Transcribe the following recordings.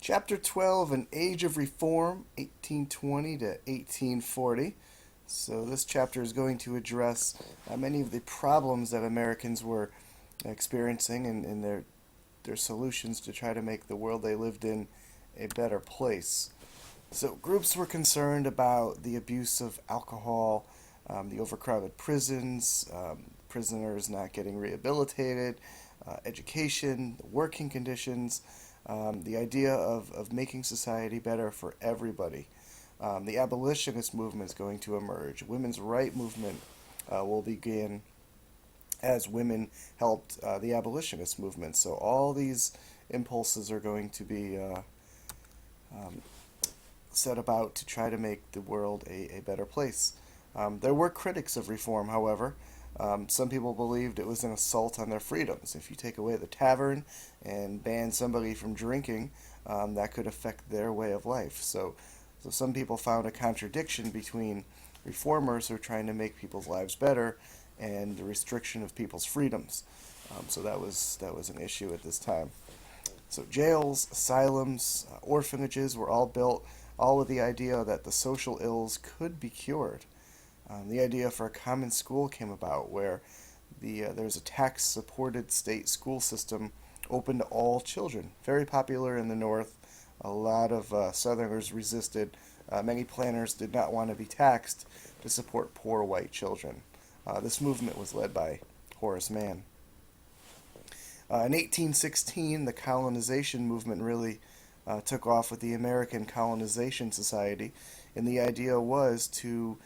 Chapter 12, An Age of Reform, 1820 to 1840. So, this chapter is going to address many of the problems that Americans were experiencing and their solutions to try to make the world they lived in a better place. So, groups were concerned about the abuse of alcohol, the overcrowded prisons, prisoners not getting rehabilitated, education, working conditions, the idea of making society better for everybody. The abolitionist movement is going to emerge. Women's right movement will begin as women helped the abolitionist movement. So all these impulses are going to be um, set about to try to make the world a better place. There were critics of reform, however. Some people believed it was an assault on their freedoms. If you take away the tavern and ban somebody from drinking, that could affect their way of life. So some people found a contradiction between reformers who are trying to make people's lives better and the restriction of people's freedoms. So that was an issue at this time. So jails, asylums, orphanages were all built, all with the idea that the social ills could be cured. The idea for a common school came about where there was a tax-supported state school system open to all children. Very popular in the North. A lot of Southerners resisted. Many planners did not want to be taxed to support poor white children. This movement was led by Horace Mann. In 1816, the colonization movement really took off with the American Colonization Society, and the idea was to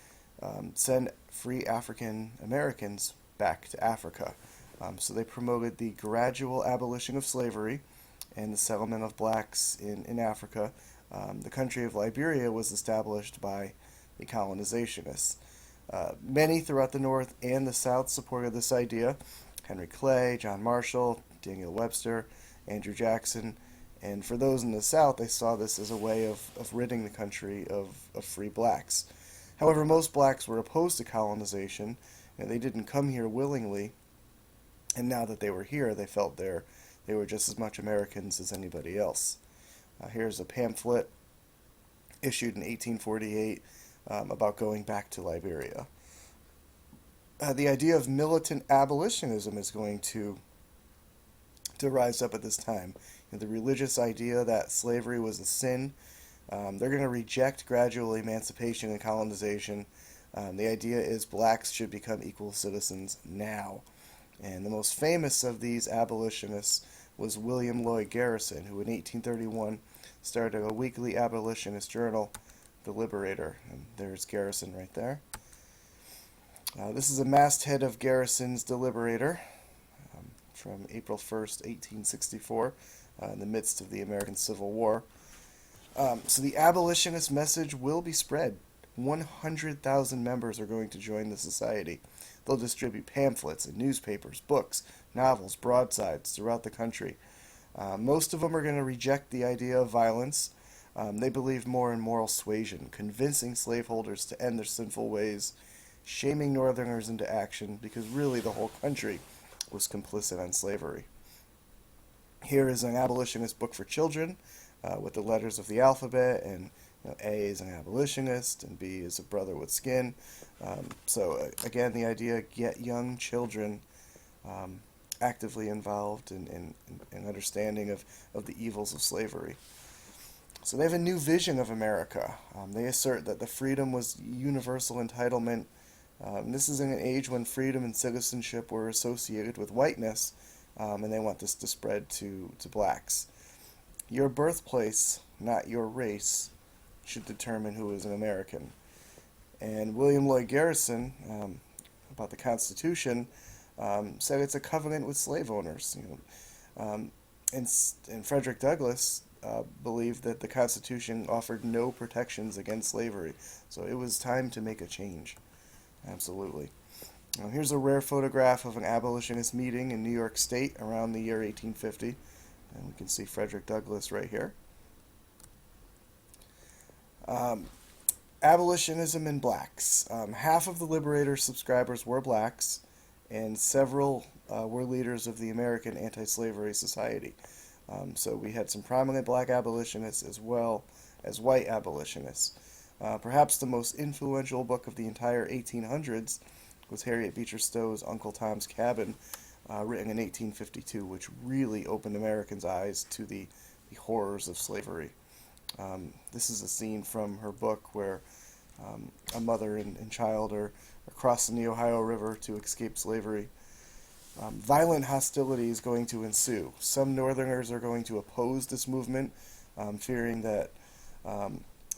send free African Americans back to Africa. So they promoted the gradual abolition of slavery and the settlement of blacks in Africa. The country of Liberia was established by the colonizationists. Many throughout the North and the South supported this idea. Henry Clay, John Marshall, Daniel Webster, Andrew Jackson. And for those in the South, they saw this as a way of ridding the country of free blacks. However, most blacks were opposed to colonization, and they didn't come here willingly. And now that they were here, they felt they were just as much Americans as anybody else. Here's a pamphlet issued in 1848 about going back to Liberia. The idea of militant abolitionism is going to rise up at this time. The religious idea that slavery was a sin. They're going to reject gradual emancipation and colonization. The idea is blacks should become equal citizens now. And the most famous of these abolitionists was William Lloyd Garrison, who in 1831 started a weekly abolitionist journal, The Liberator. And there's Garrison right there. This is a masthead of Garrison's The Liberator from April 1st, 1864, in the midst of the American Civil War. So the abolitionist message will be spread. 100,000 members are going to join the society. They'll distribute pamphlets and newspapers, books, novels, broadsides throughout the country. Most of them are going to reject the idea of violence. They believe more in moral suasion, convincing slaveholders to end their sinful ways, shaming Northerners into action, because really the whole country was complicit on slavery. Here is an abolitionist book for children with the letters of the alphabet, and A is an abolitionist, and B is a brother with skin. So again, the idea, get young children actively involved in understanding of the evils of slavery. So they have a new vision of America. They assert that the freedom was universal entitlement. This is in an age when freedom and citizenship were associated with whiteness, and they want this to spread to blacks. Your birthplace, not your race, should determine who is an American. And William Lloyd Garrison, about the Constitution, said it's a covenant with slave owners. And Frederick Douglass believed that the Constitution offered no protections against slavery. So it was time to make a change. Absolutely. Here's a rare photograph of an abolitionist meeting in New York State around the year 1850. And we can see Frederick Douglass right here. Abolitionism and blacks. Half of the Liberator subscribers were blacks, and several were leaders of the American Anti-Slavery Society. So we had some prominent black abolitionists as well as white abolitionists. Perhaps the most influential book of the entire 1800s was Harriet Beecher Stowe's Uncle Tom's Cabin, written in 1852, which really opened Americans' eyes to the horrors of slavery. This is a scene from her book where a mother and child are crossing the Ohio River to escape slavery. Violent hostility is going to ensue. Some Northerners are going to oppose this movement, fearing that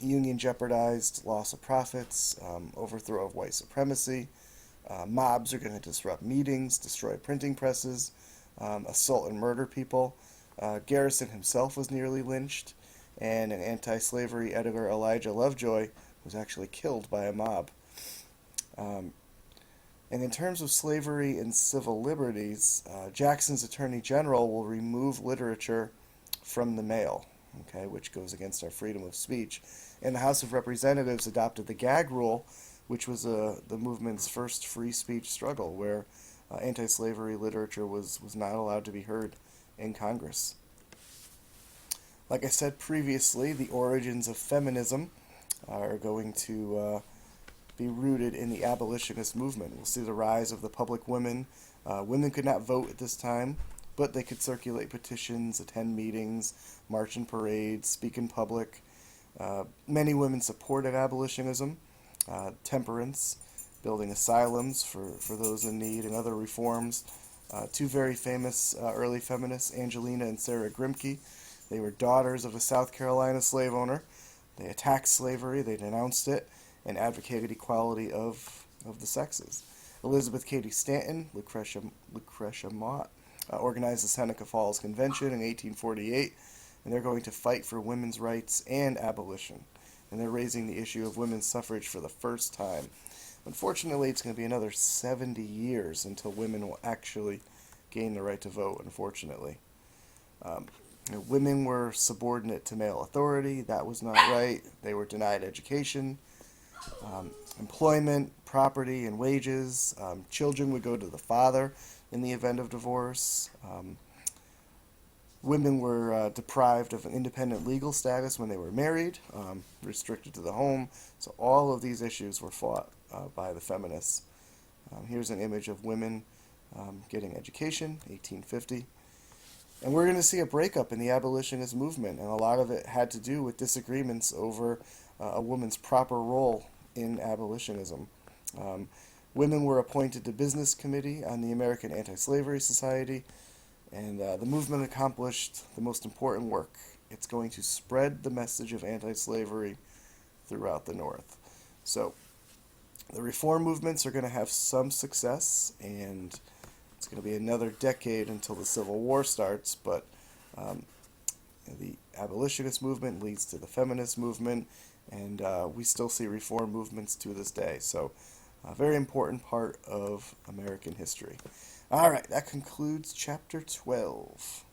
Union jeopardized loss of profits, overthrow of white supremacy. Mobs are going to disrupt meetings, destroy printing presses, assault and murder people. Garrison himself was nearly lynched, and an anti-slavery editor, Elijah Lovejoy, was actually killed by a mob. And in terms of slavery and civil liberties, Jackson's Attorney General will remove literature from the mail, okay, which goes against our freedom of speech. And the House of Representatives adopted the gag rule, which was the movement's first free speech struggle, where anti-slavery literature was not allowed to be heard in Congress. Like I said previously, the origins of feminism are going to be rooted in the abolitionist movement. We'll see the rise of the public women. Women could not vote at this time, but they could circulate petitions, attend meetings, march in parades, speak in public. Many women supported abolitionism, temperance, building asylums for those in need, and other reforms. Two very famous early feminists, Angelina and Sarah Grimke. They were daughters of a South Carolina slave owner. They attacked slavery, they denounced it, and advocated equality of the sexes. Elizabeth Cady Stanton, Lucretia Mott, organized the Seneca Falls Convention in 1848, and they're going to fight for women's rights and abolition. And they're raising the issue of women's suffrage for the first time. Unfortunately, it's going to be another 70 years until women will actually gain the right to vote, unfortunately. Women were subordinate to male authority. That was not right. They were denied education, employment, property, and wages. Children would go to the father in the event of divorce. Women were deprived of an independent legal status when they were married, restricted to the home. So all of these issues were fought by the feminists. Here's an image of women getting education, 1850. And we're going to see a breakup in the abolitionist movement, and a lot of it had to do with disagreements over a woman's proper role in abolitionism. Women were appointed to business committee on the American Anti-Slavery Society, and the movement accomplished the most important work. It's going to spread the message of anti-slavery throughout the North. So the reform movements are going to have some success, and it's going to be another decade until the Civil War starts, but the abolitionist movement leads to the feminist movement, and we still see reform movements to this day. So a very important part of American history. All right, that concludes Chapter 12.